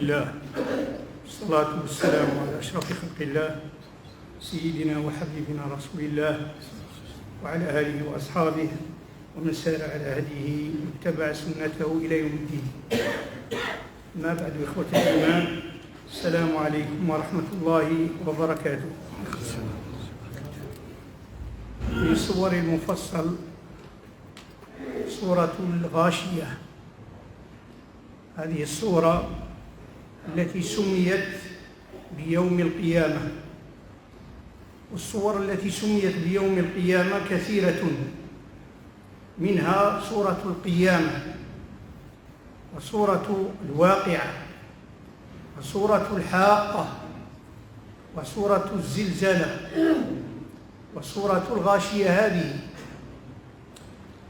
لله، والصلاة والسلام على أشرف خلق الله سيدنا وحبيبنا رسول الله وعلى آله وأصحابه ومن سار على هديه واتبع سنته إلى يوم الدين. ما بعد، إخوة الإيمان، السلام عليكم ورحمة الله وبركاته. في صور المفصل سورة الغاشية، هذه السورة التي سميت بيوم القيامة. والصور التي سميت بيوم القيامة كثيرة، منها سورة القيامة، وسورة الواقعة، وسورة الحاقة، وسورة الزلزلة، وسورة الغاشية. هذه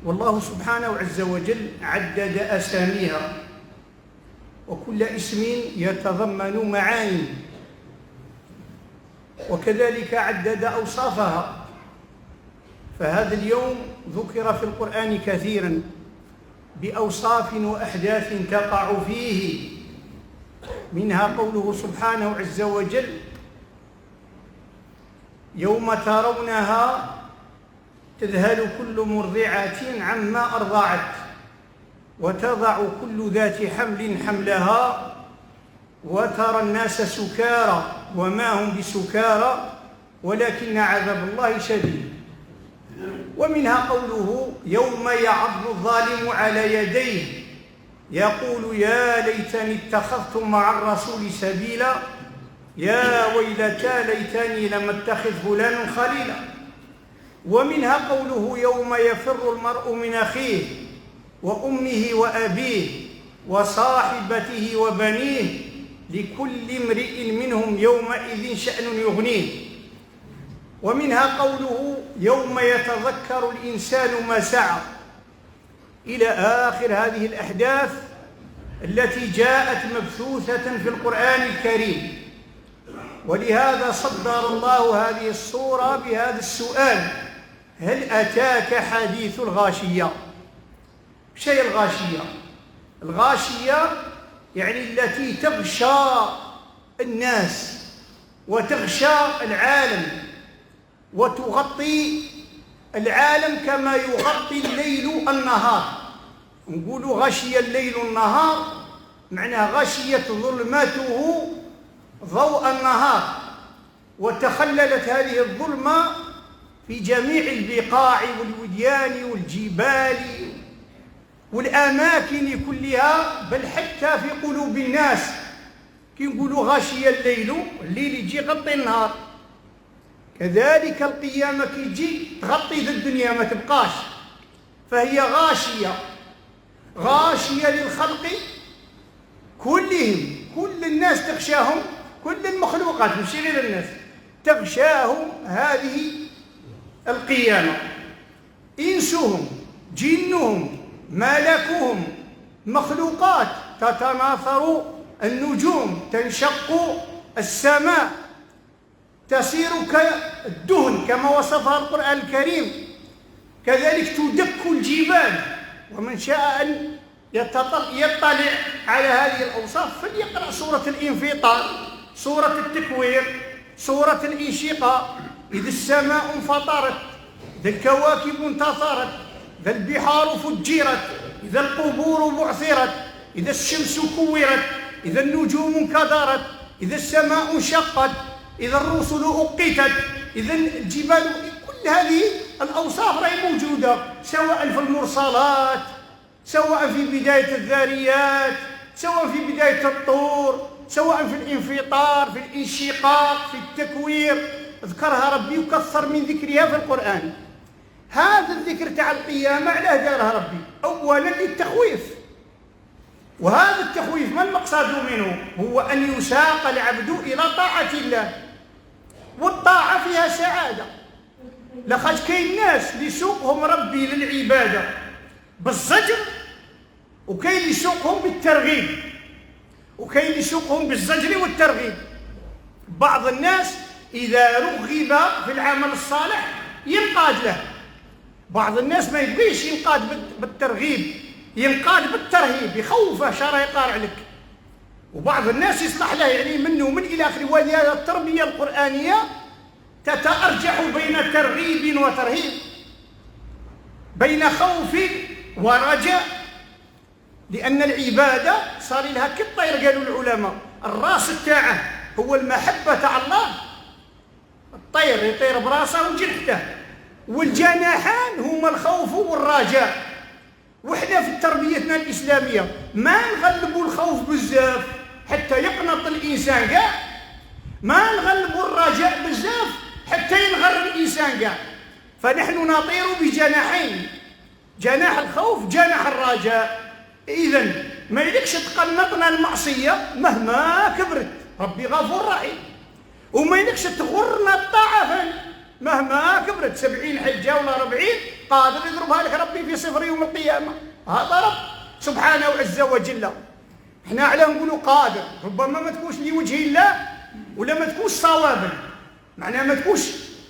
والله سبحانه عز وجل عدد أساميها، وكل اسم يتضمن معاني، وكذلك عدد أوصافها. فهذا اليوم ذكر في القرآن كثيرا بأوصاف وأحداث تقع فيه، منها قوله سبحانه عز وجل: يوم ترونها تذهل كل مرضعة عما أرضعت وتضع كل ذات حمل حملها وترى الناس سكارى وما هم بسكارى ولكن عذاب الله شديد. ومنها قوله: يوم يعض الظالم على يديه يقول يا ليتني اتخذت مع الرسول سبيلا يا ويلتى ليتني لم اتخذ فلانا خليلا. ومنها قوله: يوم يفر المرء من أخيه وأمه وأبيه وصاحبته وبنيه لكل امرئ منهم يومئذ شأن يغنيه. ومنها قوله: يوم يتذكر الإنسان ما سعى، إلى آخر هذه الأحداث التي جاءت مبثوثة في القرآن الكريم. ولهذا صدر الله هذه السورة بهذا السؤال: هل أتاك حديث الغاشية؟ شيء الغاشية؟ الغاشية يعني التي تغشى الناس وتغشى العالم وتغطي العالم كما يغطي الليل النهار. نقول غشي الليل النهار، معناه غشيت ظلمته ضوء النهار، وتخللت هذه الظلمة في جميع البقاع والوديان والجبال والأماكن كلها، بل حتى في قلوب الناس. كي نقولوا غاشية الليل يجي يغطي النهار، كذلك القيامة كي يجي تغطي ذا الدنيا ما تبقاش. فهي غاشية للخلق كلهم، كل الناس تغشاهم، كل المخلوقات مش غير الناس تغشاهم هذه القيامة، إنسهم جنهم ملكهم، مخلوقات تتناثر النجوم، تنشق السماء، تصير كالدهن كما وصفها القرآن الكريم، كذلك تدك الجبال. ومن شاء أن يطلع على هذه الأوصاف فليقرأ سورة الانفطار، سورة التكوير، سورة الانشقاق، إذا السماء انفطرت، إذا الكواكب انتثرت، إذا البحار فجرت، إذا القبور بعثرت، إذا الشمس كورت، إذا النجوم انكدرت، إذا السماء انشقت، إذا الرسل أقتت، إذا الجبال. كل هذه الأوصاف راهي موجودة، سواء في المرسلات، سواء في بداية الذاريات، سواء في بداية الطور، سواء في الانفطار، في الانشقاق، في التكوير، ذكرها ربي وكثر من ذكرها في القرآن. هذا الذكر تاع القيامة علاه دارها ربي؟ أولا للتخويف، وهذا التخويف ما المقصد منه؟ هو أن يساق العبد إلى طاعة الله، والطاعة فيها سعادة. لخاطر كاين ناس اللي يسوقهم ربي للعبادة بالزجر، وكاين اللي يسوقهم بالترغيب، وكاين اللي يسوقهم بالزجر والترغيب. بعض الناس إذا رغب في العمل الصالح ينقاد له، بعض الناس ما يبغيش ينقاد بالترغيب، ينقاد بالترهيب، يخوفه شرا يقارع لك. وبعض الناس يصلح له يعني منه ومن إلى آخره. ولهذا التربية القرآنية تتأرجح بين ترغيب وترهيب، بين خوف ورجاء، لأن العبادة صار لها كالطير. قالوا العلماء الراس تاعه هو المحبة تاع الله، الطير يطير براسه وجنحته، والجناحان هما الخوف والرجاء. وإحنا في تربيتنا الإسلامية ما نغلبوا الخوف بزاف حتى يقنط الإنسان كاع، ما نغلبوا الرجاء بزاف حتى ينغر الإنسان كاع. فنحن نطير بجناحين، جناح الخوف جناح الرجاء. إذن ما يليكش تقنطنا المعصية مهما كبرت، ربي غفور رحيم. وما يليكش تغرنا الطاعة مهما كبرت، 70 حجة ولا 40 قادر يضربها لك ربي في صفر يوم القيامة. هذا رب سبحانه عز وجل. احنا على نقولوا قادر، ربما ما تكونش لوجه الله ولا ما تكونش صوابا، معناها ما تكونش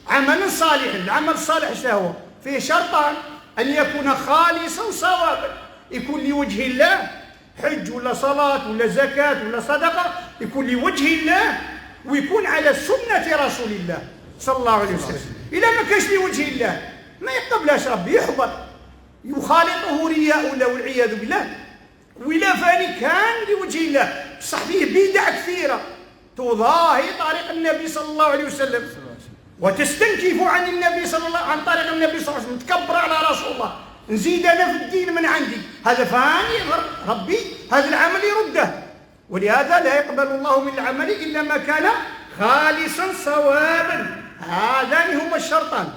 عملا صالحا. العمل الصالح شهوة فيه شرطان: أن يكون خالصا صوابا، يكون لوجه الله، حج ولا صلاة ولا زكاة ولا صدقة يكون لوجه الله، ويكون على سنة رسول الله صلى الله عليه وسلم. إذا ما كانش لوجه الله ما يقبلهاش ربي، يحبط، يخالطه رياء له والعياذ بالله. وإلا فاني كان لوجه الله بصح فيه بدع كثيرة تضاهي طريق النبي صلى الله عليه وسلم، وتستنكف عن النبي صلى الله عن طريق النبي صلى الله عليه وسلم، تكبر على رسول الله، نزيد أنا في الدين من عندي، هذا فاني ربي هذا العمل يرده. ولهذا لا يقبل الله من العمل إلا ما كان خالصا صوابا. هذان هما الشرطان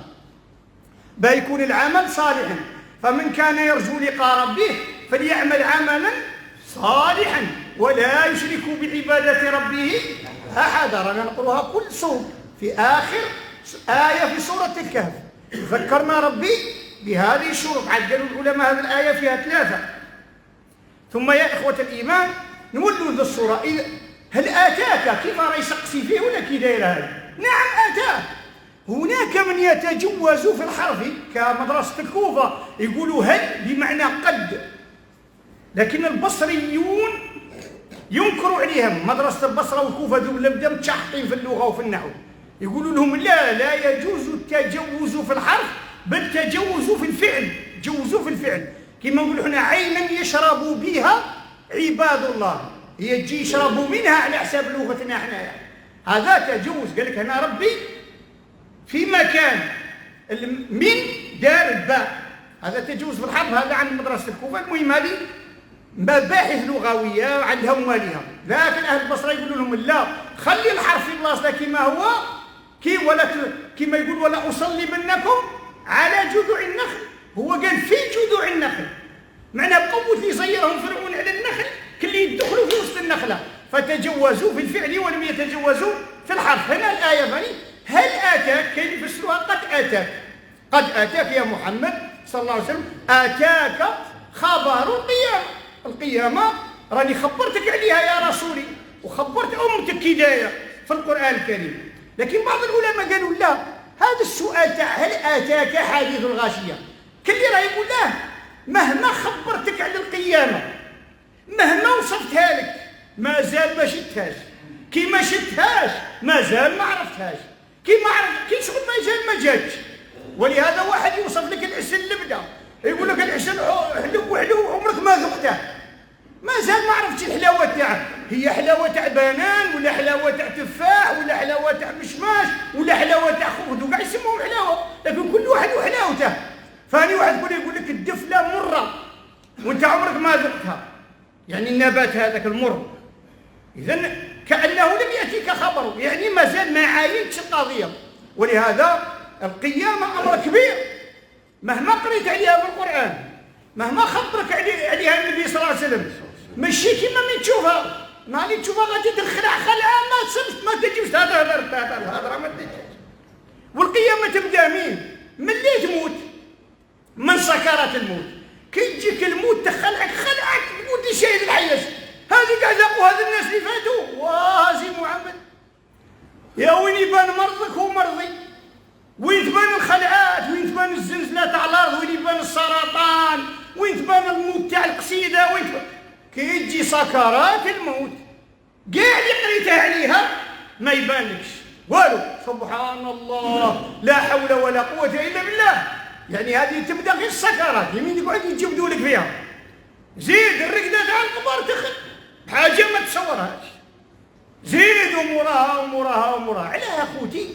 بيكون العمل صالحا. فمن كان يرجو لقاء ربه فليعمل عملا صالحا ولا يشرك بعبادة ربه أحدا. رانا نقولها كل صوم في آخر آية في سورة الكهف. ذكرنا ربي بهذه الشروط. عاد قالوا العلماء هذه الآية فيها 3. ثم يا إخوة الإيمان نولوا ذا الصورة، هل آتاك؟ كيف راه يسقسي فيه ولا كي داير هذا؟ نعم آتاك. هناك من يتجوز في الحرف كمدرسة الكوفة يقولوا هل بمعنى قد، لكن البصريون ينكروا عليهم. مدرسة البصرة والكوفة ذو لبدا متشحطين في اللغة وفي النحو، يقولوا لهم لا يجوز التجوز في الحرف بل تجوز في الفعل. جوزوا في الفعل كما نقولوا حنا عينا يشرب بها عباد الله، هي تجي يشربوا منها على حساب لغتنا حنايا، هذا تجوز. قال لك هنا ربي في مكان من دار الباء، هذا تجوز في الحرف. هذا عن مدرسة الكوفة. المهم هذه مباحث لغوية وعندها مالها، لكن أهل البصرة يقولوا لهم لا، خلي الحرف في بلاصته كما هو، كما يقول ولا أصلبنكم على جذوع النخل. هو قال في جذوع النخل، معناه بقوة يصيرهم فرعون على النخل كلي يدخلوا في وسط النخلة، فتجوزوا في الفعل ولم يتجوزوا في الحرف. هنا الآية فاني هل آتاك، كيف يفسروها؟ قد آتاك، قد آتاك يا محمد صلى الله عليه وسلم، آتاك خبر القيامة. القيامة راني خبرتك عليها يا رسولي، وخبرت أمتك كداية في القرآن الكريم. لكن بعض العلماء قالوا لا، هذا السؤال تاع هل آتاك حديث الغاشية، كل اللي راه يقول له مهما خبرتك على القيامة، مهما وصفتها لك ما زال ما شفتهاش، كي ما شفتهاش ما زال ما عرفتهاش، كي شغل ما زال ما جاتش. ولهذا واحد يوصف لك العسل اللبده يقول لك العسل حلو وحلو عمرك ما ذقته، ما زال ما عرفتش الحلاوه تاعه، هي حلاوه تاع بنان ولا حلاوه تاع تفاح ولا حلاوه تاع مشماش ولا حلاوه تاع خبز، وكاع يسموهم حلاوه، لكن كل واحد وحلاوته. فاني واحد يقول لك الدفله مره وانت عمرك ما ذقتها، يعني النبات هذاك المر، اذا كانه لم ياتيك خبره، يعني ما زال ما عاينتش القضيه. ولهذا القيامه امر كبير، مهما قريت عليها في القران، مهما خبرك عليها النبي صلى الله عليه وسلم، ماشي كيما من تشوفها، نهار تشوفها غادي تخلع خلعه ما تصمت ما تجيش هذا الهضره ما تجيش. والقيامه تبدا ملي تموت، من سكرات الموت، كي تجيك الموت تخلعك خلعك تموت شهيد الحياة. هذه قاعد ذاقوا هذا الناس اللي فاتوا، وازي محمد يا وين يبان مرضك هو مرضي، وين تبان الخلعات، وين تبان الزلزلات على الارض، وين يبان السرطان، وين تبان الموت تاع القصيده، وين كي تجي سكرات الموت كاع اللي قريتها عليها ما يبانلكش والو. سبحان الله، لا حول ولا قوة إلا بالله. يعني هذه تبدا غير السكرات يمين يقعد يجبدوا لك فيها. زيد الرقدة تاع القبر تخل حاجة ما تصورهاش. زيدوا موراها وموراها وموراها. علاه يا خوتي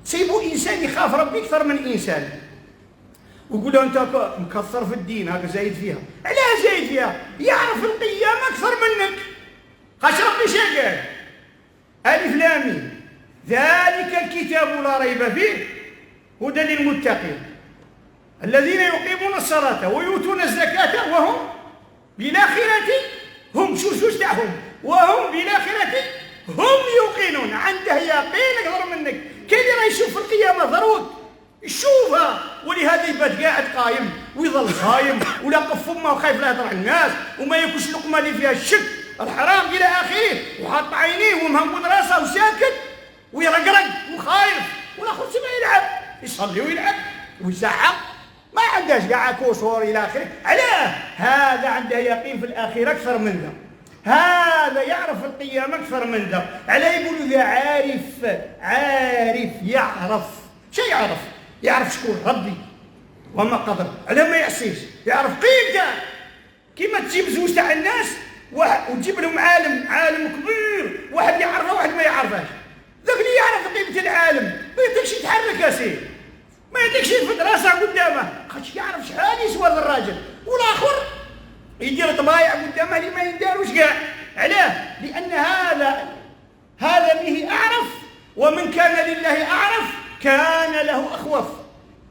سيبوا إنسان يخاف ربي أكثر من إنسان ويقول له أنت مكثر في الدين هكا زايد فيها. علاه زايد فيها؟ يعرف القيامة أكثر منك. خاش ربي شا قال؟ ألف لام ميم ذلك الكتاب لا ريب فيه هدى للمتقين الذين يقيمون الصلاة ويؤتون الزكاة وهم بالآخرة هم شوش تاعهم وهم بالآخرة هم يوقنون. عنده يقين أكثر منك. كاين اللي راه يشوف القيامة ضروري يشوفها ولهذا يبات قاعد قايم ويظل صايم ولا قف فمه وخايف لا يهضر على الناس وما ياكلش لقمة اللي فيها الشك الحرام إلى آخره وحاط عينيه ومهمود راسه وساكت ويرقرق وخايف والآخر ما يلعب يصلي ويلعب ويزعق ما عندهاش كاع كوسور إلى آخره. علاه؟ هذا عنده يقين في الآخرة أكثر من ذا. هذا يعرف القيامة أكثر من ذا. علاه يقولوا ذا عارف يعرف. شو يعرف؟ يعرف شكون ربي وما قدر. علاه ما يعصيش؟ يعرف قيمته. كيما تجيب زوج تاع الناس وتجيب لهم عالم كبير واحد يعرفه واحد ما يعرفهاش. ذاك اللي يعرف قيمة العالم ما يديكش يتحرك يا سيدي، ما يديكش يفد راسه قدامه خاطش يعرف شحال يسوى الراجل، والاخر يدير طبايع قدامه اللي ما ينداروش كاع. علاه؟ لأن هذا به أعرف، ومن كان لله أعرف كان له أخوف.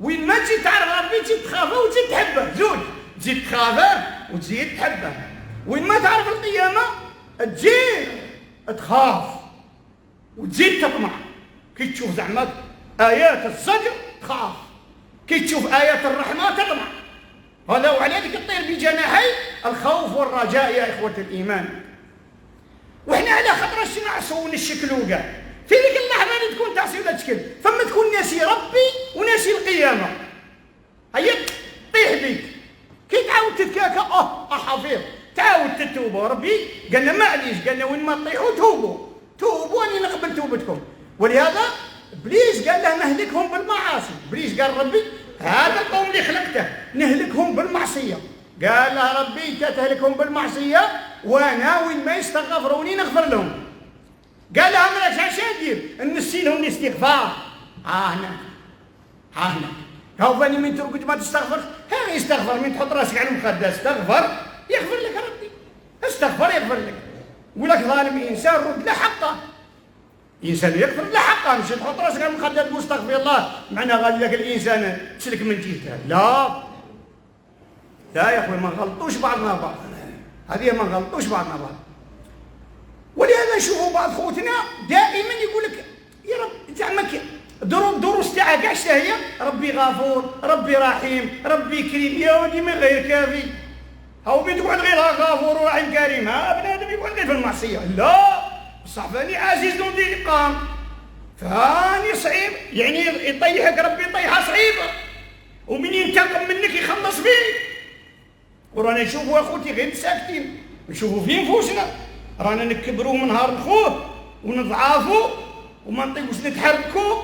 وين ما تجي تعرف ربي تزيد تخافه وتزيد تحبه، زوج تزيد تخافه وتزيد تحبه. وين ما تعرف القيامة تزيد تخاف وتزيد تطمع. كي تشوف زعما آيات الزجر تخاف، كي تشوف آيات الرحمة تطمع. هذا وعلى ذلك تطير بجناحي الخوف والرجاء يا إخوة الإيمان. وإحنا على خاطر نعصوا ونشكلوا كاع في ذيك اللحظة اللي تكون تعصي ولا تشكل، فما تكون ناسي ربي وناسي القيامة، هيا طيح بيك. كي تعاود تتكاكا حفيظ تعاود تتوب، وربي قال لنا معليش، قال لنا وين ما تطيحوا توبوا اني نقبل توبتكم. ولهذا ابليس قال له نهلكهم بالمعاصي. ابليس قال ربي هذا القوم اللي خلقته نهلكهم بالمعصيه، قال له ربي انت تهلكهم بالمعصيه وانا وين ما يستغفروني نغفر لهم. قال لهم راك اش ندير؟ نسي لهم الاستغفار. هنا هاو فاني من تركت ما تستغفر، ها يستغفر من تحط راسك على المخده استغفر يغفر لك ربي، استغفر يغفر لك. ولك ظالم انسان رد له حقه، انسان يغفر له حقه، مش تحط راسك على المخده تقول استغفر الله معناه غادي ذاك الانسان تسلك من جهته. لا يا اخوي ما نغلطوش بعضنا بعض، هذه ما نغلطوش بعضنا بعض. ولهذا نشوفوا بعض خوتنا دائما يقول لك يا رب زعما الدروس تاعها كاع شتا هي؟ ربي غفور، ربي رحيم، ربي كريم. يا ودي من غير كافي، هاو بين تقعد غير غفور ورحيم كريم، ها بنادم يقعد غير في المعصيه. لا بصح فاني عزيز ذو انتقام، فاني صعيب، يعني يطيحك ربي طيحه صعيبه، ومن ينتقم منك يخلص فيك. ورانا نشوفوا اخوتي غير ساكتين، نشوفوا في نفوسنا رانا نكبروا من نهار الخوف ونضعافوا وما نطيقوش نتحركوا،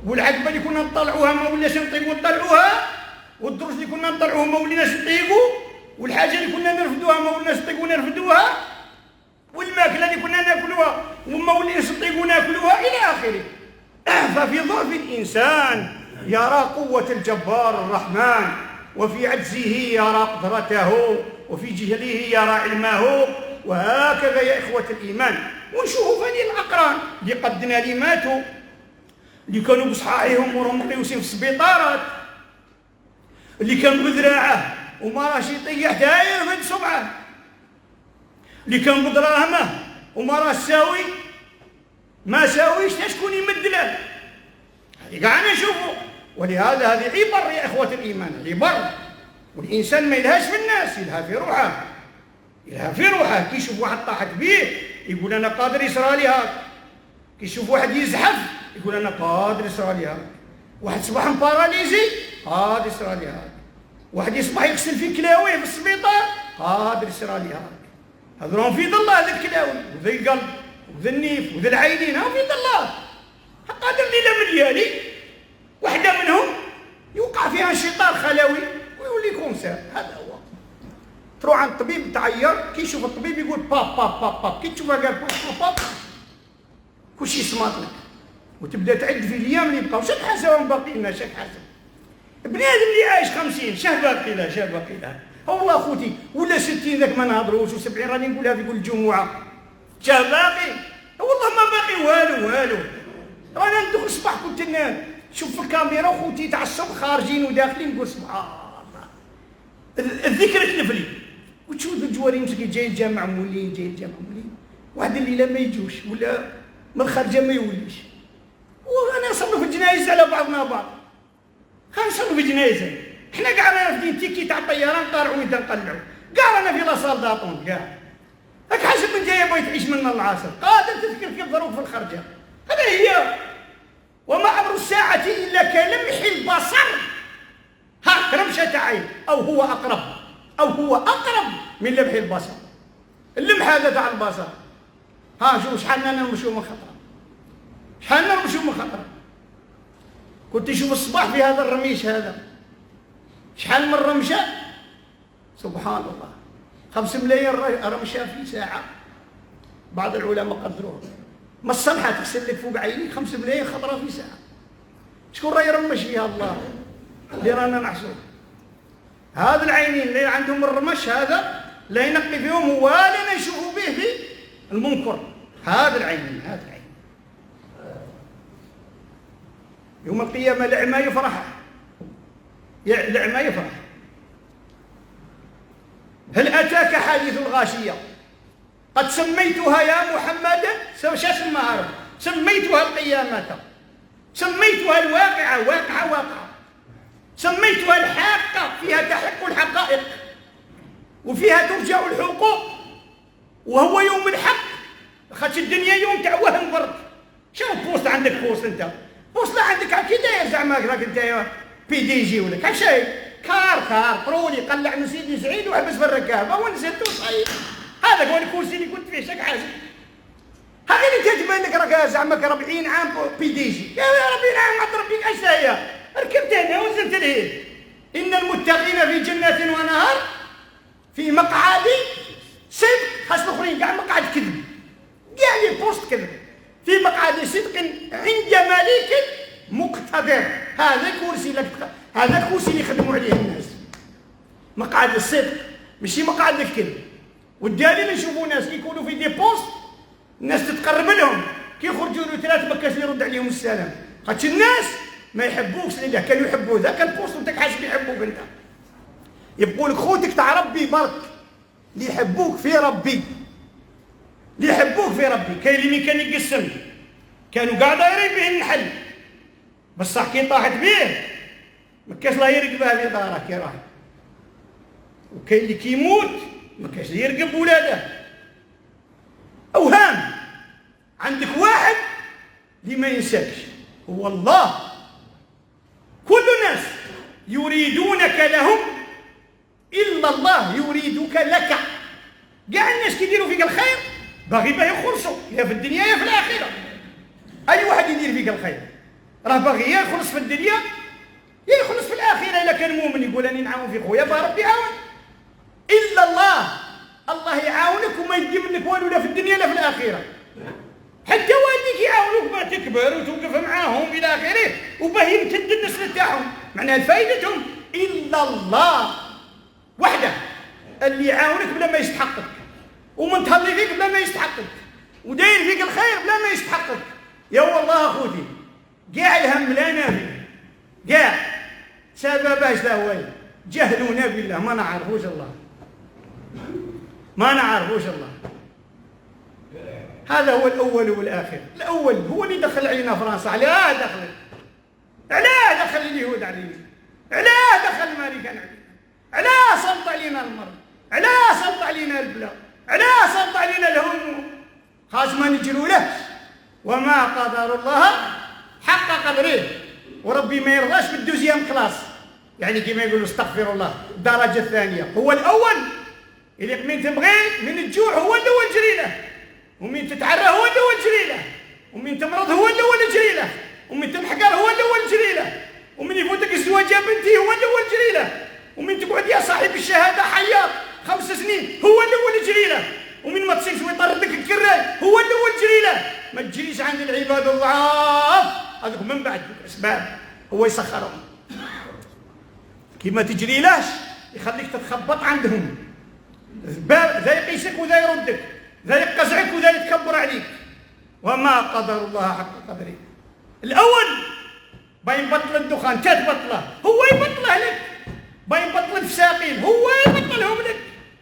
والعقبه اللي كنا نطلعوها ما ولناش نطيقوا نطلعوها، والدروس اللي كنا نطلعوها ما وليناش نطيقوا، والحاجه اللي كنا نرفدوها ما ولناش نطيقوا نرفدوها، والماكله اللي كنا ناكلوها وما وليناش نطيقوا ناكلوها الى اخره. ففي ضعف الانسان يرى قوه الجبار الرحمن، وفي عجزه يرى قدرته، وفي جهله يرى علمه. وهكذا يا إخوة الإيمان. ونشوفوا فاني الأقران اللي قدنا اللي ماتوا، اللي كانوا بصحاحهم وراهم مقيوسين في السبيطارات، اللي كان بذراعه وما راش يطيح داير في صبعه، اللي كان بدراهمه وما راش ما ساويش شكون يمد له. هذه كاع نشوفوا. ولهذا هذه عبر يا إخوة الإيمان، عبر. والإنسان ما يلهاش في الناس، يلها في روحه، يلها في روحه. كي يشوف واحد طاحت به يقول انا قادر يصرى لي هذا، كي يشوف واحد يزحف يقول انا قادر يصرى لي هذا، واحد صباح مباراليزي قادر يصرى لي هذا، واحد يصبح يغسل في كلاويه في السبيطار قادر يصرى لي هذا. هذو راهم في يد الله هذا الكلاوي وذا القلب، وذا النيف وذا العينين ها في يد الله. قادر ليله من ليالي واحده منهم يوقع فيها انشطار خلوي ويولي كونسير. هذا هو. تروح عند الطبيب تعير، كي يشوف الطبيب يقول باب باب باب باب، كي تشوفها قال باب باب باب كلشي يصمت لك، وتبدا تعد في الايام اللي بقاو. شك حسب باقي لنا، شك حسب بنادم اللي عايش 50 شه باقي له، شه باقي له. والله خوتي ولا 60 ذاك ما نهضروش، و70 راني نقولها في كل الجمعه شه باقي. والله ما باقي والو والو. رانا ندخل الصباح كنت نشوف في الكاميرا وخوتي تاع الصبح خارجين وداخلين نقول سبحان الله الذكر تلف لي. وتشوف الجواري مسكين جاي الجامع مولين، جاي الجامع مولين، واحد الليله ما يجوش ولا من الخارجه ما يوليش. وانا نصلوا في الجنايز على بعضنا بعض، نصلوا في الجنايز. حنا كاع رانا في تيكي تاع الطياره نطالعوا ويدا نقلعوا، كاع رانا في لاصال داطون كاع. راك حاسب من جايه بغيت تعيش منا العصر، قادر تذكر كيف ظروف في الخرجه. هذا هي. وما امر الساعه الا كلمح البصر. ها رمشه عين، او هو اقرب، او هو اقرب من لمح البصر. اللمح هذا تاع البصر. ها شوف شحال نمشيو من خطره، شحال نمشيو من خطره. كنت تشوف الصباح في هذا الرميش هذا شحال من رمشه، سبحان الله. 5 ملايين رمشه في ساعه. بعض العلماء قدروها. ما الصنحه تغسل لك فوق عينيك 5 ملايين خطره في ساعه. شكون راه يرمش فيها؟ الله اللي رانا نحصل. هذا العينين اللي عندهم الرمش هذا لا ينقي فيهم ولا يشوفوا به في المنكر. هذا العينين، هذا العين. يوم القيامه الأعمى يفرح، الأعمى يفرح. هل أتاك حديث الغاشية؟ قد سميتها يا محمد، شو اسمها رب؟ سميتها القيامة، سميتها الواقعة، واقعة واقعة، سميتها الحاقة، فيها تحق الحقائق وفيها ترجع الحقوق، وهو يوم الحق. خاطش الدنيا يوم تاع وهم برك. شنو بوست عندك؟ بوست انت بوست لا عندك كي داير زعما راك انت بي دي جي ولا كاع شيء كار برولي قلع من سيدي سعيد وحبس في الركابه ونزلت وصايب. هذاك هو الكرسي اللي كنت فيه، شك حاجه. هذا اللي تبان لك راك زعما 40 عام بي دي جي. يا 40 عام ما تربيك اش هي؟ ركبت هنا ونزلت لهيه. ان المتقين في جنات ونهر في مقعد صدق. خاص الاخرين كاع مقعد كذب، كاع لي بوست كذب. في مقعد صدق عند مليك مقتدر. هذا كرسي لك، هذا الكرسي اللي يخدموا عليه الناس. مقعد الصدق ماشي مقعد الكذب. والدليل نشوفوا ناس يكونوا في دي بوست، الناس تتقرب لهم كي يخرجوا له 3 ما كاش يرد عليهم السلام. خاطش الناس ما يحبوكش لله، كانوا يحبوا ذاك البوست وانت حاسب يحبوك انت. يبقوا لك خوتك تاع ربي برك، اللي يحبوك في ربي، اللي يحبوك في ربي. كاين اللي كان يقسم كانوا كاع دايرين به النحل، بصح كي طاحت به ما كاش لا يرقبها في داره كي راح. وكاين اللي كيموت ما كاش يرقب ولاده. اوهام. عندك واحد اللي ما ينساكش هو الله. كل الناس يريدونك لهم الا الله يريدك لك. كاع الناس كيديروا فيك الخير باغي باه يخلصوا، يا في الدنيا يا في الاخره. اي واحد يدير فيك الخير راه باغي يا يخلص في الدنيا يا يخلص في الاخره. الا كان مؤمن يقول راني نعاون في خويا باه ربي يعاون. الا الله، الله يعاونك وما يدي منك والو لا في الدنيا لا في الاخره. حتى والديك يعاونوك باه تكبر وتوقف معاهم الى اخره وباه يمتد النسل تاعهم. معناها فائدتهم الا الله وحده اللي يعاونك بلا ما يستحقك، ومنتهضي فيك بلا ما يستحقك، وداير فيك الخير بلا ما يستحقك. يا والله اخوتي كاع الهم لا نافي، كاع سبباش لا هو جهلنا بالله، ما نعرفوش الله، ما نعرفوش الله. هذا هو الاول والاخر. الاول هو اللي دخل علينا فرنسا. علاه دخل؟ علاه دخل اليهود علينا؟ علاه دخل الامريكان علينا؟ علاه سلط علينا المرض؟ علاه سلط علينا البلاء؟ علاه سلط علينا الهم؟ خاص ما نجروا له. وما قدر الله حق قدره. وربي ما يرضاش بالدوزيام كلاس، يعني كما يقولوا استغفر الله الدرجه الثانيه. هو الاول اللي من تبغي من الجوع هو الاول جري له. ومن تتعرى هو الأول تجري له، ومن تمرض هو الأول تجري له، ومن تنحقر هو الأول تجري له، ومن يفوتك الزواج يا بنتي هو الأول تجري له، ومن تقعد يا صاحب الشهادة حيار 5 سنين هو الأول يجري له، ومن ما تصيرش ويطرد لك الكراي هو الأول تجري له. ما تجريش عند العباد الضعاف، هذوك من بعد أسباب هو يسخرهم. كي ما تجري لاش يخليك تتخبط عندهم، ذا يقيسك وذا يردك، ذا يقزعك وذا يتكبر عليك. وما قدر الله حق قدره. الأول باين بطل الدخان تبطله هو يبطله لك، باين بطل الفساقين هو يبطلهم لك،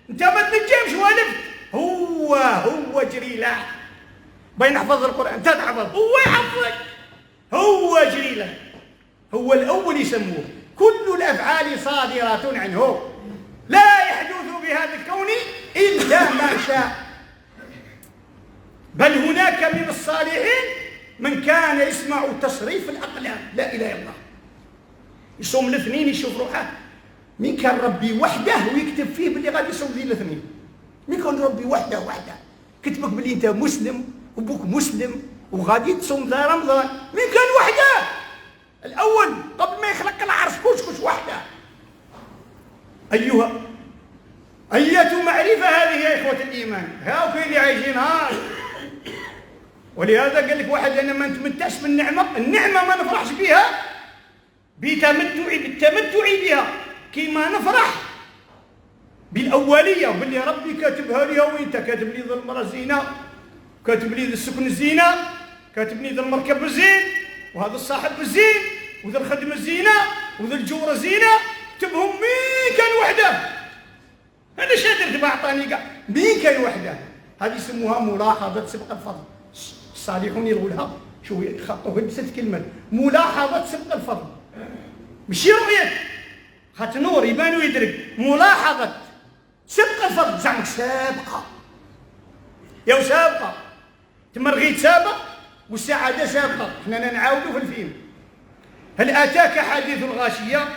انت ما تنجمش والفت هو جري له. باين يحفظ القرآن تحفظ هو يحفظك، هو جري له، هو الأول يسموه. كل الأفعال صادرة عنه، لا يحدث بهذا الكون إلا ما شاء. بل هناك من الصالحين من كان يسمع تصريف الأقلام، لا إله إلا الله، يصوم الاثنين يشوف روحه. مين كان ربي وحده ويكتب فيه باللي غادي يصوم ذي الاثنين؟ مين كان ربي وحده كتبك باللي انت مسلم وبوك مسلم وغادي تصوم ذا رمضان؟ مين كان وحده؟ الأول قبل ما يخلق العرش كوش وحده. أية معرفة هذه يا إخوة الإيمان، هاو كاين اللي عايشين هاي. ولهذا قال لك واحد أنا ما نتمتعش بالنعمة، النعمة ما نفرحش بها بالتمتع بها كيما نفرح بالأولية، وباللي ربي كاتبها لي. وانت كاتب لي ذا المرأة زينة، كاتب لي ذا السكن الزينة، كاتب لي ذا المركب الزين، وهذا الصاحب الزين، وذا الخدمة الزينة، وذا الجورة زينة، كتبهم مين كان وحده. هذا شادر تبع عطاني كاع مين كان وحده. هذه يسموها ملاحظة سبق الفضل. الصالحون يقولها شو يخطوها ب6 كلمات، ملاحظة سبق الفضل، ماشي رؤية خاطر نور يبان ويدرك. ملاحظة سبق الفضل، زعما سابقة يا سابقة، تمرغيت سابق والسعادة سابقة. حنا نعاودوا في الفيلم. هل أتاك حديث الغاشية؟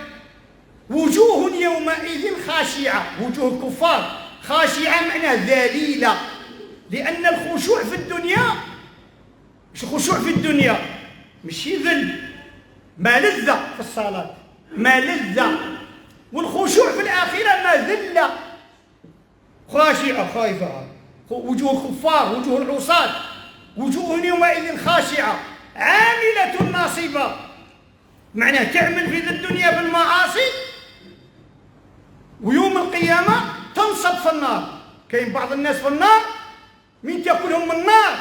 وجوه يومئذ خاشعة، وجوه الكفار خاشعة معناه ذليلة، لأن الخشوع في الدنيا مش خشوع في الدنيا ماشي ذل، ما لذة في الصلاة ما لذة، والخشوع في الآخرة ما ذلة. خاشعة خايفة، وجوه الكفار وجوه العصاة، وجوه يومئذ خاشعة عاملة ناصبة، معناه تعمل في ذا الدنيا بالمعاصي ويوم القيامة تنصب في النار. كاين بعض الناس في النار من تاكلهم من النار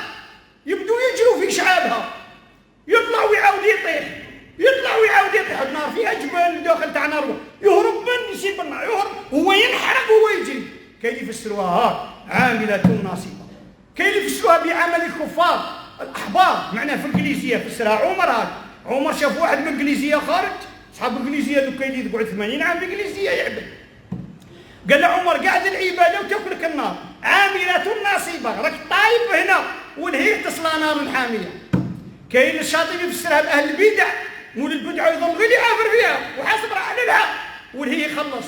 يبدو يجروا في شعابها، يطلع ويعاود يطيح، يطلع ويعاود يطيح. النار فيها جبال داخل تاع نار، يهرب من يسيب النار، يهرب هو ينحرق وهو يجري. كاين اللي يفسروها عاملة ناصبة، كاين اللي يفسروها بعمل الكفار الأحبار، معناه في الإنجليزية فسرها عمر. هذا عمر شاف واحد من الإنجليزية خارج، أصحاب الإنجليزية ذوك كاين اللي يقعد 80 عام في الإنجليزية يعبد. قال له عمر قاعد العبادة وتاكلك النار، عاملة ناصبة، راك طايب هنا والهي تصلى نار حامية. كاين الشاطئ يفسرها بأهل البدع، مول البدعة يظل غير يعافر فيها وحاسب راه على الحق والهي يخلص.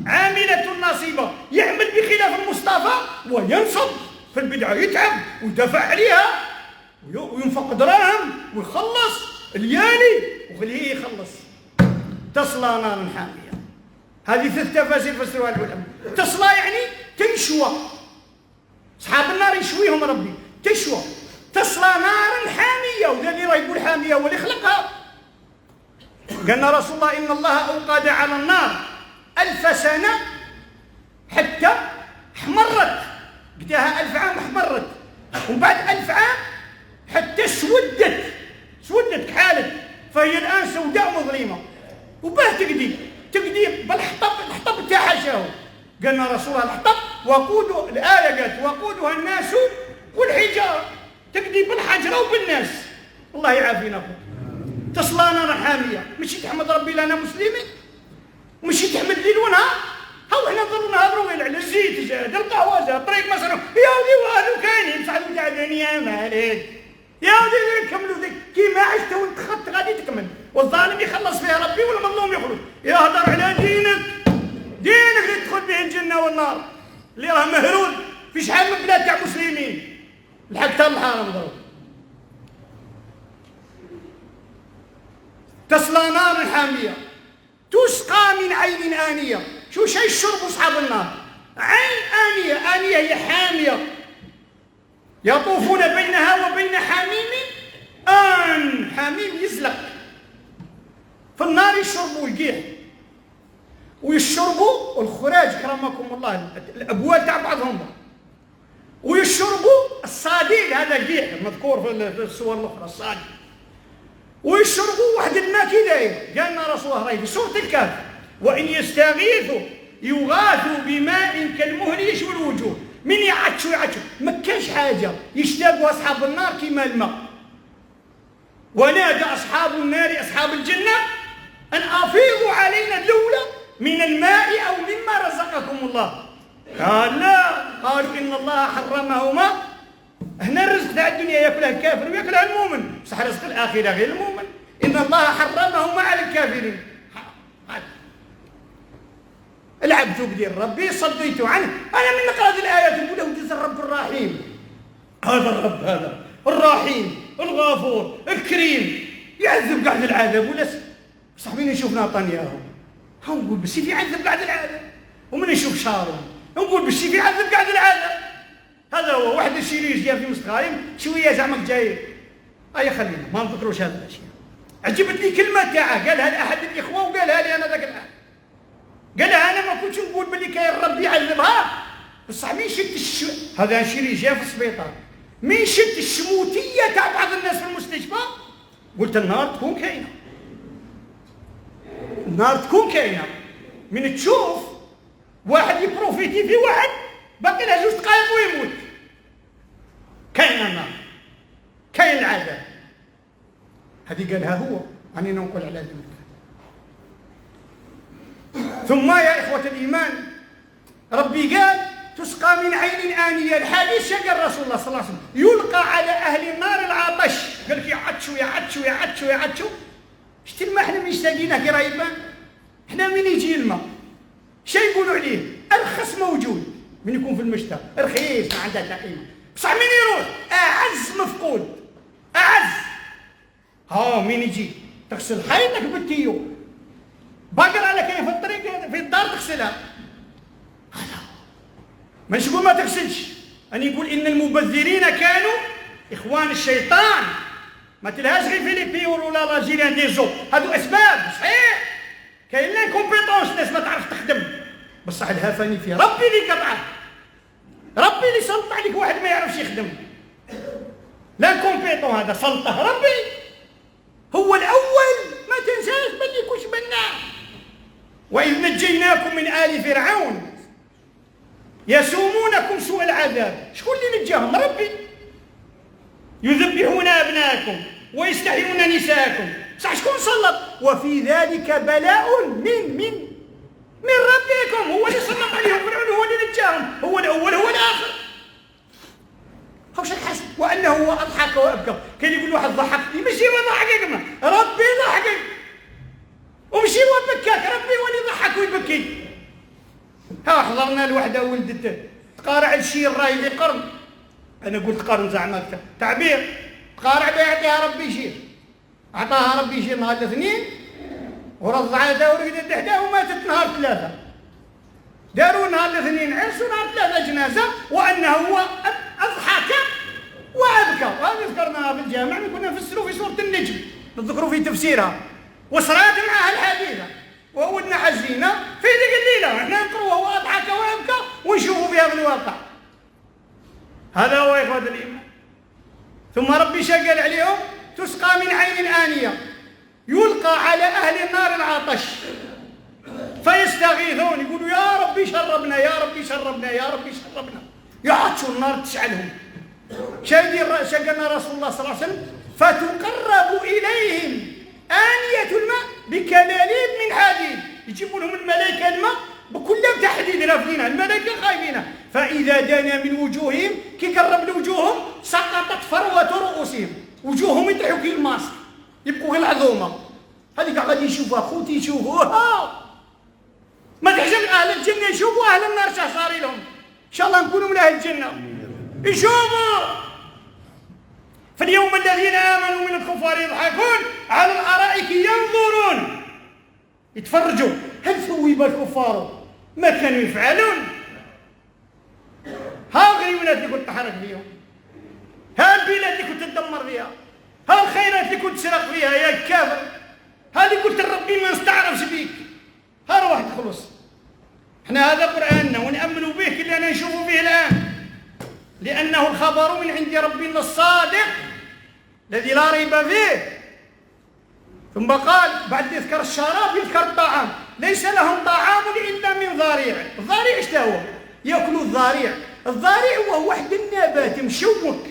عاملة ناصبة يعمل بخلاف المصطفى وينصب في البدعة، يتعب ويدافع عليها وينفق دراهم ويخلص الليالي وخليه يخلص. تصلى نار حامية. هذه 3 تفاسير فسروها العلماء. تصلى يعني تنشوى، أصحاب النار يشويهم ربي، تشوى. تصلى نار حامية، وذا اللي راه يقول حامية هو اللي خلقها. قالنا رسول الله إن الله أوقد على النار 1000 سنة حتى احمرت، قداها 1000 عام احمرت، ومن بعد 1000 عام حتى سودت كحالت، فهي الآن سوداء مظلمة. وباه تقدي بالحطب تاعها شاهو. قالنا رسول الله الحطب وقود، الآية قالت وقودها الناس والحجارة، تقدي بالحجرة وبالناس. الله يعافينا. تصلى نار حامية، ماشي تحمد ربي لنا مسلمين، ماشي تحمد ليل ونهار. هاو حنا نظلوا نهضروا على الزيت زاد، القهوة زاد، طريق مصر يا ودي والو كاينين صاحبي تاع الدنيا مالك يا ودي نكملوا ذيك كيما عشت وانت خدت غادي تكمل، والظالم يخلص فيها ربي والمظلوم يخرج. يهضر على دينك اللي تدخل به الجنة والنار، اللي راه مهرول في شحال من بلاد تاع مسلمين. لحق تاع الحرام ضرب. تصلى نار حامية تسقى من عين آنية. شو شيء الشرب أصحاب النار؟ عين آنية، آنية هي حامية، يطوفون بينها وبين حميم آن. حميم يزلق في النار، يشربوا القيح ويشربوا الخراج كرمكم الله، الأبوال تاع بعضهم، ويشربوا الصديد، هذا القيح مذكور في الصور الأخرى الصديد، ويشربوا واحد الماء كذا. قالنا رسول الله في سورة الكهف: وإن يستغيثوا يغاثوا بماء كالمهل يشوي الوجوه. من يعطشوا ما كانش حاجة يشتاقوا أصحاب النار كما الماء. ونادى أصحاب النار أصحاب الجنة أن أفيضوا علينا اللولة من الماء أو مما رزقكم الله. قال لا، قالوا إن الله حرمهما. هنا الرزق تاع الدنيا ياكلها الكافر وياكلها المؤمن، صح رزق الآخرة غير المؤمن. إن الله حرمهما على الكافرين. العبد بدين ربي صديت عنه. أنا من نقرأ هذه الآيات نقول له جزء الرب الرحيم. هذا الرب، هذا الرحيم الغفور الكريم، يعذب قاعد العذاب ولا صح. مين يشوفنا طنياهم نقول بالسيف يعذب قاعد العذاب، ومن يشوف شارهم نقول بالسيف يعذب قاعد العذاب. هذا هو. واحد الشيريج جاء في مستقايم شويه زعما جاي اي خلينا ما نذكروش هذه الاشياء. عجبتني كلمه تاعه قالها لاحد الاخوه وقالها لي انا ذاك الان. قالها انا ما كنتش نقول باللي كاين ربي يعذبها، بصح مين شد هذا شيريج جاء في السبيطار، مين شد الشموتيه تاع بعض الناس في المستشفى. قلت النار تكون كاينه، النار تكون كاينه. من تشوف واحد يبروفيتي في واحد باقي له 2 دقائق ويموت، كاين النار، كاين العذاب. هذه قالها هو، أنا نقول على ذلك. ثم يا إخوة الإيمان ربي قال تسقى من عين آنية. الحديث قال رسول الله صلى الله عليه وسلم يلقى على أهل النار العطش. قال لك يعطشوا يعطشوا يعطشوا يعطشوا. شتي الماء حنا مشتاقينه كي راه يبان. حنا من يجي الماء شي يقولوا عليه أرخص موجود من يكون في المشتى، رخيص ما عنده قيمة، بصح من يروح أعز مفقود، أعز. من يجي تغسل حيطك بالتيو، بقرة لك في الطريق في الدار تغسلها. هذا ماشي يقول ما تغسلش، أنا يقول إن المبذرين كانوا إخوان الشيطان. ما تلهاش غير فيليبيور ولا لاجيريان دي زو، هادو أسباب صحيح. كاين لا كومبيتونس، ناس ما تعرف تخدم، بصح الهفاني فيه ربي اللي قطعه، ربي اللي سلط عليك واحد ما يعرفش يخدم. لا كومبيتون، هذا سلطه ربي هو الاول. ما تنساش بلي كوش بناه. واذ نجيناكم من ال فرعون يسومونكم سوء العذاب. شكون اللي نجاهم؟ ربي. يذبحون ابناءكم ويستحيون نساءكم. صح شكون سلط؟ وفي ذلك بلاء من ربكم. هو اللي سلط عليهم فرعون، هو اللي نجاهم، هو الاول هو الاخر. هاوش الحسن. وانه هو اضحك وابكى. كان يقول واحد ضحكني، ماشي هو ضحكك، ربي ضحكك. ومشي هو بكاك، ربي هو اللي يضحك ويبكي. ها حضرنا لوحده ولدته تقارع الشير راهي في قرن. انا قلت قرن زعما تعبير. تقارع بيعطيها ربي شير، عطاها ربي شير نهار الاثنين ورضعتها ورقدت حداه وماتت نهار 3. داروا نهار الاثنين عرس ونهار 3 جنازه. وانه هو اضحك وابكى. وهذه ذكرناها في الجامع، كنا نفسروا في سوره النجم، نذكروا في تفسيرها وصرات معها الحديثه. وولنا حزينه في ذيك الليله احنا نقروها وهو اضحك وابكى ونشوفوا فيها في الواقع. هذا هو يا اخوه الايمان. ثم ربي شقل عليهم تسقى من عين آنية يلقى على أهل النار العطش فيستغيثون، يقولوا يا ربي شربنا يا ربي شربنا يا ربي شربنا. يعطشوا النار تشعلهم. شقلنا رسول الله صلى الله عليه وسلم فتقرب إليهم آنية الماء بكلاليب من حديد. يجيبوا لهم الملائكة الماء بكل تحديد رافدينها، الملائكة خايفينها. فإذا دنا من وجوههم كي قرب لوجوههم سقطت فروة رؤوسهم، وجوههم يطيحوا كي الماسك، يبقوا غير العظومة. هذيك غادي يشوفوها خوتي يشوفوها. ما تحزن أهل الجنة يشوفوا أهل النار شحصاري لهم. إن شاء الله نكونوا من أهل الجنة. يشوفوا والذين آمنوا من الكفار يضحكون على الأرائك ينظرون، يتفرجوا. هل ثوب الكفار ما كانوا يفعلون؟ ها الغنيمات اللي كنت تحرك فيهم، ها البلاد اللي كنت تدمر فيها، ها الخيرات اللي كنت تسرق فيها يا الكافر، ها اللي قلت ربي ما نستعرفش بيك، ها روح تخلص. احنا هذا قرآننا ونأمن به كلنا نشوف به الآن، لأنه الخبر من عند ربنا الصادق الذي لا ريب فيه. ثم قال بعد يذكر الشراب يذكر الطعام، ليس لهم طعام إلا من ضريع. الضريع ايش هو؟ يأكلوا الضريع. الضريع هو واحد النبات مشوك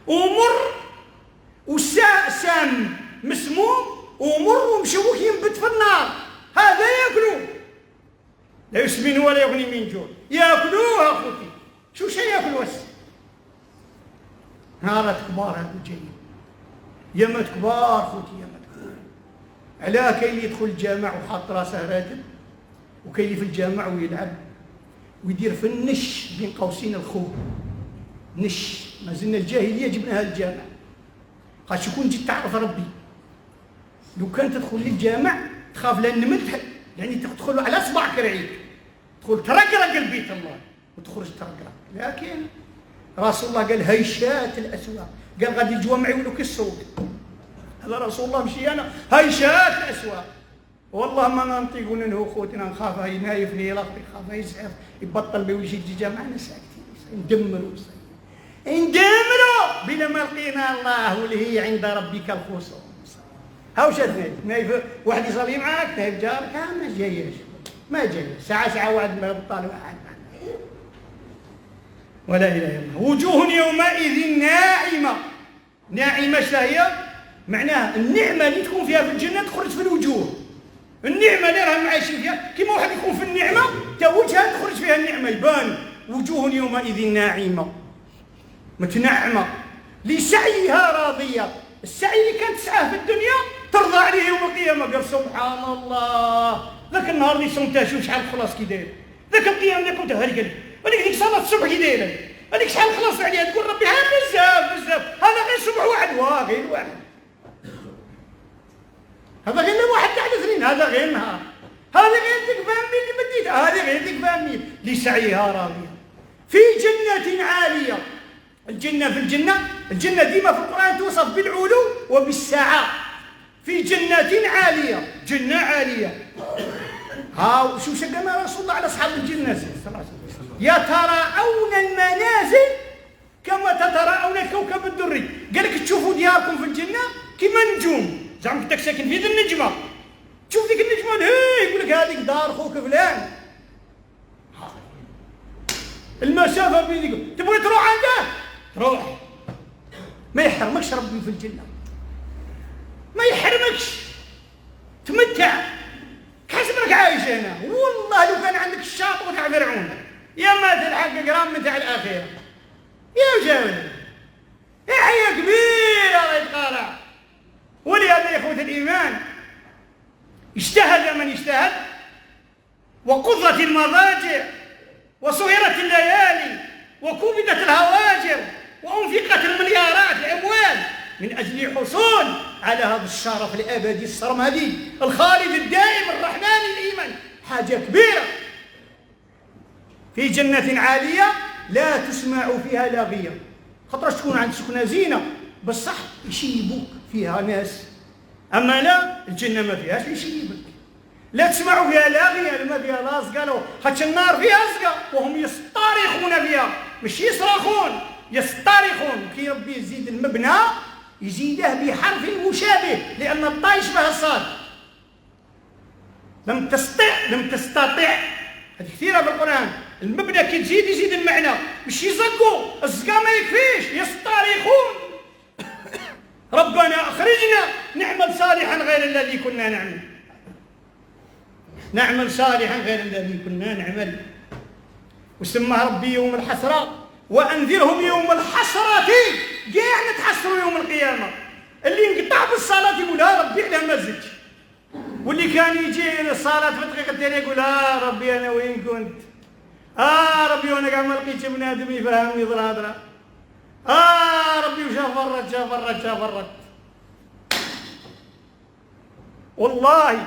ومر وسام مسموم ومر ومشوك ينبت في النار، هذا يأكلوه، لا يسمن ولا يغني من جوع. يأكلوه أخوتي، شو شيء يأكلوا بس؟ نارات كبار هذا الجيل، يمات كبار خوتي، يمات كبار. علاه كاين اللي يدخل الجامع وحاط راسه راتب، وكاين اللي في الجامع ويلعب ويدير في النش بين قوسين الخوف. نش، ما زلنا الجاهليه جبناها للجامع. قال شكون جيت تعرف ربي؟ لو كان تدخل للجامع تخاف لان نمت، يعني تدخل على صبعك رعيك، تدخل ترقرق البيت الله وتخرج ترقرق. لكن رسول الله قال هيشات الاسواق، قال غادي الجوامع يولوا كالسوق. هذا رسول الله مشي انا هيشات الاسواق. والله ما ننطق وننهو خوتنا، نخاف هاي نايفني يلقي، خاف يسعف يبطل بي ويجي جامعنا ساكتين ندمروا ندمروا بلا ما لقينا الله واللي هي عند ربك الخصوم. هاو شاد نايف واحد يصلي معاك، نايف جارك ما جايش، ما جاي ساعه واحد ما بطال واحد. ولا اله الا الله. وجوه يومئذ ناعمه. ناعمه اش هي؟ معناها النعمه اللي تكون فيها في الجنه تخرج في الوجوه. النعمه اللي راهم عايشين فيها كيما واحد يكون في النعمه تا وجهها تخرج فيها النعمه، يبان. وجوه يومئذ ناعمه متنعمه لسعيها راضيه. السعي اللي كانت تسعاه في الدنيا ترضى عليه يوم القيامه. قال سبحان الله، ذاك النهار اللي صمتها شوف شحال خلاص كي داير، ذاك القيام اللي كنت هاري هذيك ديك صلاه الصبح كي دايره، هذيك شحال خلصت عليها، تقول ربي ها بزاف هذا غير صبح واحد غير واحد، هذا غير واحد تاع الاثنين، هذا غير نهار، هذا غير ديك فامي اللي بديتها، هذه غير ديك فامي لسعيها راضيه في جنة عالية. الجنة في الجنة ديما في القرآن توصف بالعلو وبالسعة. في جنات عالية، جنة عالية. ها شو شقنا رسول الله على أصحاب الجنة صلى الله عليه وسلم، يتراءون المنازل كما تتراءون الكوكب الدري. قال لك تشوفوا دياركم في الجنة كما نجوم، زعما كنتك ساكن في ذي النجمة، تشوف ذيك النجمة يقول لك هذيك دار خوك فلان. المسافة بينكم، تبغي تروح عنده روح، ما يحرمكش ربي في الجنة، ما يحرمكش، تمتع كحسبك عايش هنا. والله لو كان عندك الشاطئ تاع فرعون يا ما تلحق قرام من تاع الأخيرة يا وجاوي، يا حياة كبيرة الله يتقارع. ولهذا يا إخوة الإيمان اجتهد من اجتهد، وقضت المضاجع، وسهرت الليالي، وكبدت الهواجر، وأنفقت المليارات الأموال من أجل الحصول على هذا الشرف الأبدي السرمدي الخالد الدائم الرحمن الإيمان. حاجة كبيرة. في جنة عالية لا تسمع فيها لاغية، خاطرش تكون عند سكنة زينة بصح يشيبوك فيها ناس، أما لا الجنة ما فيهاش يشيبك، لا تسمعوا فيها لاغية، ما فيها لاصقة له، خاطش النار فيها صقة وهم يصطرخون فيها، مش يصرخون، يصطرخون. كي ربي يزيد المبنى يزيده بحرف مشابه، لأن الطا يشبه الصاد. لم تستطع هذه كثيرة في القرآن، المبنى كي تزيد يزيد المعنى، مش يزقوا، الزقا ما يكفيش، يصطرخون ربنا أخرجنا نعمل صالحا غير الذي كنا نعمل صالحا غير الذي كنا نعمل. وسماه ربي يوم الحسرة، وأنذرهم يوم الحسرة، كاع نتحسروا يوم القيامة. اللي انقطع بالصلاة يقول يا ربي علاه ما زدتش، واللي كان يجي للصلاة في الدقيقة الثانية يقول ربي أنا وين كنت؟ ربي وأنا كاع ما لقيتش بنادم يفهمني الهضرة، ربي وجا فرت. والله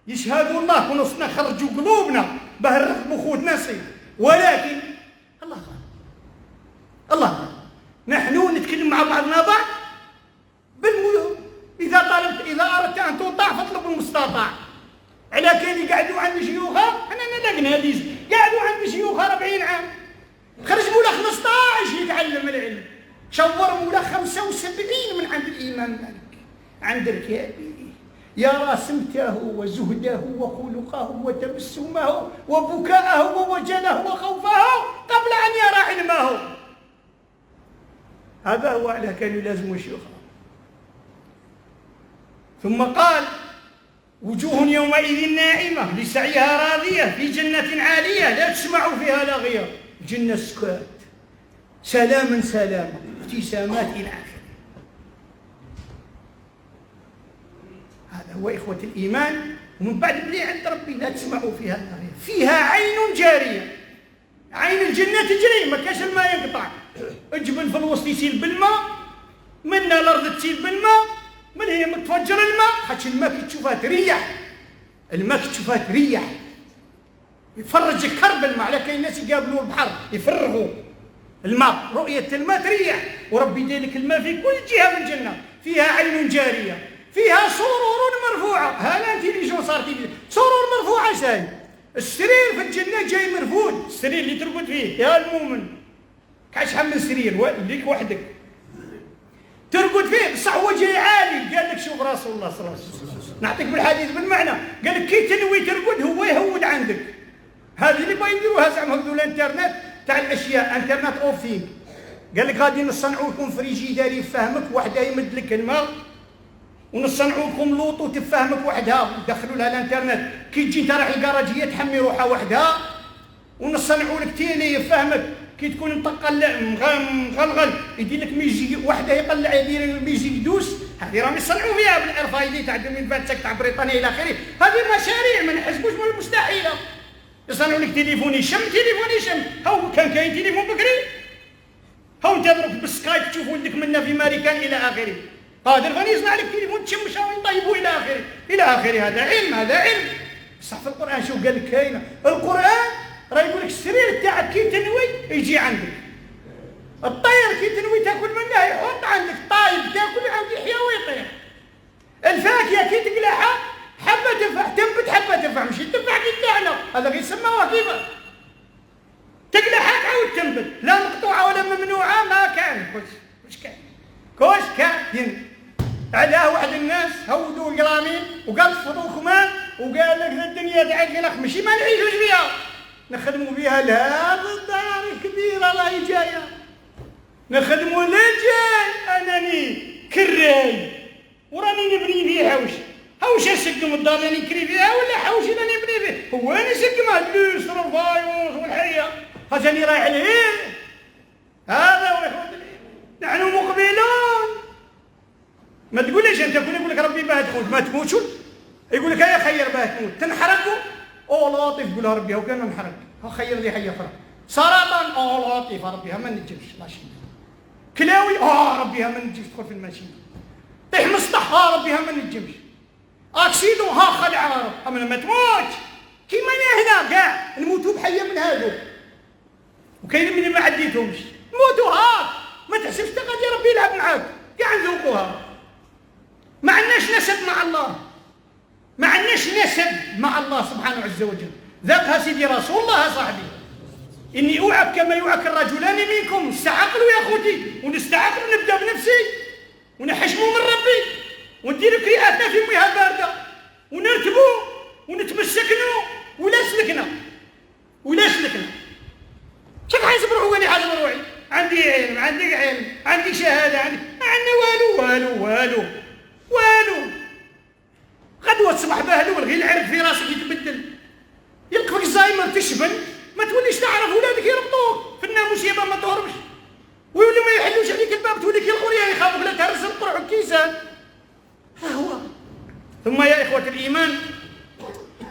يشهدوا الله ونصنا خرجوا قلوبنا باه نرغبوا خوتنا سي، ولكن الله نحن نتكلم مع بعضنا بعض إذا أردت أن تطاع فاطلب المستطاع. على كان يقعدوا عند شيوخها، أنا لقنا هذيز قعدوا عند شيوخها 40 عام، خرج مولا 15 يتعلم العلم، شور مولا 75 من عند الإمام مالك، عند ركابه يرى سمته وزهده وخلقه وتبسمه وبكاءه ووجله وخوفه قبل أن يرى علمه. هذا هو على كانوا يلازموا شيوخه. ثم قال: وجوه يومئذ ناعمة لسعيها راضية في جنة عالية لا تسمع فيها لاغية. الجنة سكات، سلاما ابتسامات إلى آخره. هذا هو إخوة الإيمان. ومن بعد بلي عند ربي لا تسمع فيها لاغية، فيها عين جارية، عين الجنة تجري ما كاش الماء ينقطع، الجبل في الوسط يسيل بالماء، منا الأرض تسيل بالماء، من هي متفجر الماء، خاطش الماء كي تشوفها تريح، يفرج كرب الماء. على كاين ناس يقابلوا البحر يفرغوا الماء، رؤية الماء تريح. وربي يدير لك الماء في كل جهة من الجنة، فيها عين جارية، فيها سرور مرفوعة. هلا انتيليجون صارتي سرور مرفوعة شاي. السرير في الجنة جاي مرفوع، السرير اللي ترقد فيه يا المؤمن كاش حمل سرير ليك وحدك ترقد فيه، بصح هو جاي عالي. قال لك شوف رسول الله صلى الله عليه وسلم، نعطيك بالحديث بالمعنى، قال لك كي تنوي ترقد هو يهود عندك. هذه اللي بغا يديروها زعما هذو الانترنت تاع الاشياء، انترنت اوف ثينك. قال لك غادي نصنعوا لكم فريجيدار يفهمك وحده يمد لك الماء، ونصنعوا لكم لوطو تفهمك وحدها ودخلوا لها الانترنت، كي تجي انت رايح الكراجيه تحمي روحها وحدها، ونصنعوا لك تيلي يفهمك كي تكون مغلغل يدير لك ميجي وحده يقلع يدير ميجي يدوس. هذه راهم يصنعوا فيها بالارفايدي تاع 2025 تاع بريطانيا الى اخره. هذه مشاريع ما نحسبوش من المستحيله. يصنعوا لك تليفون يشم، هاو كان كاين تليفون بكري، هاو انتظروا بالسكايب تشوف ولدك منا في امريكان الى اخره. قادر غادي يصنع لك تليفون تشم شاو يطيبوا الى اخره. هذا علم. بصح في القران شو قال لك كاينه القران راه يقول لك السرير تاعك كي تنوي يجي عندك، الطير كي تنوي تاكل منه يحط عندك، طايب تاكل عاود يحيا ويطير. الفاكهه كي تقلعها حبه تنفع تنبت، حبه تنفع ماشي تنفع كي تاعنا، هذا غير يسمى كيفاش تقلعها تعاود تنبت، لا مقطوعه ولا ممنوعه ما كان. كوش كاين علاه واحد الناس هودوا القرامين وقصفوا كمان وقال لك الدنيا تاع الخلق ماشي ما نعيشوش فيها، نخدموا بها لهذا الدار الكبيره راهي جايه، نخدموا للجاي. انني كراي وراني نبني فيه حوش اسقم الدار اللي نكري فيها ولا حوش اللي نبني فيه، هو انا سقمها اللوس والفايوس والحيه خاصني رايح ليه. هذا هو نحن مقبلون. ما تقوليش انت يقول لك ربي باه تموت، ما تموتش يقول لك يا خير باه تموت تنحرقوا لطيف قولها ربي وكان نحرق خير لي حيه اخرى. سرطان لطيف ربي ما نجمش ماشي. كلاوي ربي ما نجمش تدخل في الماشين. طيح مسطح ربي ما نجمش. اكسيدو خلع ربي ما تموتش. كيما انا هنا كاع نموتوا بحيه من هادو، وكاين من ما عديتهمش موتوا ما تحسبش غادي ربي يلعب معاك كاع نذوقوها. ما عندناش نسب مع الله سبحانه عز وجل. ذاقها سيدي رسول الله صاحبي، اني اوعك كما يوعك الرجلان منكم، استعقلوا يا خوتي ونستعقل ونبدا بنفسي ونحشموا من ربي ونديروا كرياتنا في مياه بارده ونرتبوا ونتمسكنوا ولا سلكنا شك حيسب روحي واني حاسب روحي، عندي علم عندك علم عندي شهاده عندنا والو غدوه تصبح باهلول غير العرق في راسك يتبدل، يلقفك الزهايمر تشبن ما توليش تعرف ولادك يربطوك في الناموس يابا ما تهربش ويولي ما يحلوش عليك الباب تولي كي القريه يخافوك لا تهرس القرع والكيسان. ها هو. ثم يا إخوة الإيمان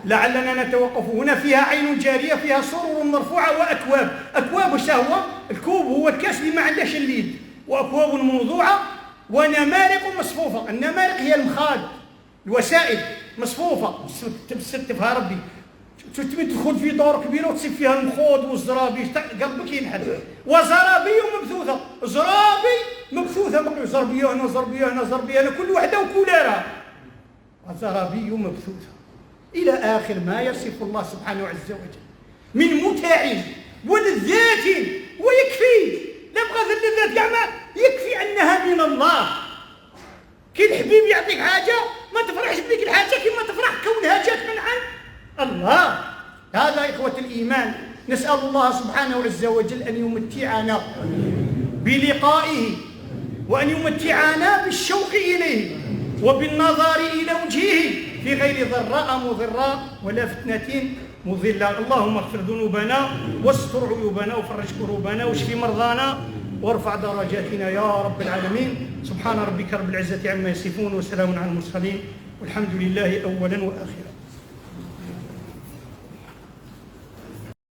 لعلنا نتوقف هنا. فيها عين جارية، فيها سرر مرفوعة وأكواب. أكواب وش هو؟ الكوب هو الكاس اللي ما عندهش الليد، وأكواب موضوعة ونمارق مصفوفة. النمارق هي المخاد، الوسائل مصفوفة تستفها ربي، تدخل في دور كبيره وتصيب فيها المخوض والزرابي قلبك ينحل. وزرابي مبثوثه، زرابي مبثوثه، زربيه هنا زربيه هنا زربيه هنا، كل وحده وكولارها. وزرابي مبثوثه الى اخر ما يصف الله سبحانه عز وجل من متاع ولذات. ويكفي لا بغى اللذات كاع يكفي انها من الله. كي الحبيب يعطيك حاجه ما تفرحش بك الحاجه كما تفرح كونها جات من عند الله. هذا إخوة الإيمان، نسأل الله سبحانه عز وجل أن يمتعنا بلقائه، وأن يمتعنا بالشوق إليه وبالنظر إلى وجهه في غير ضراء مضراء ولا فتنة مضلة. اللهم اغفر ذنوبنا واستر عيوبنا وفرج كروبنا واشف مرضانا وارفع درجاتنا يا رب العالمين. سبحان ربك رب العزة عما يصفون وسلام على المرسلين والحمد لله أولا وآخرا.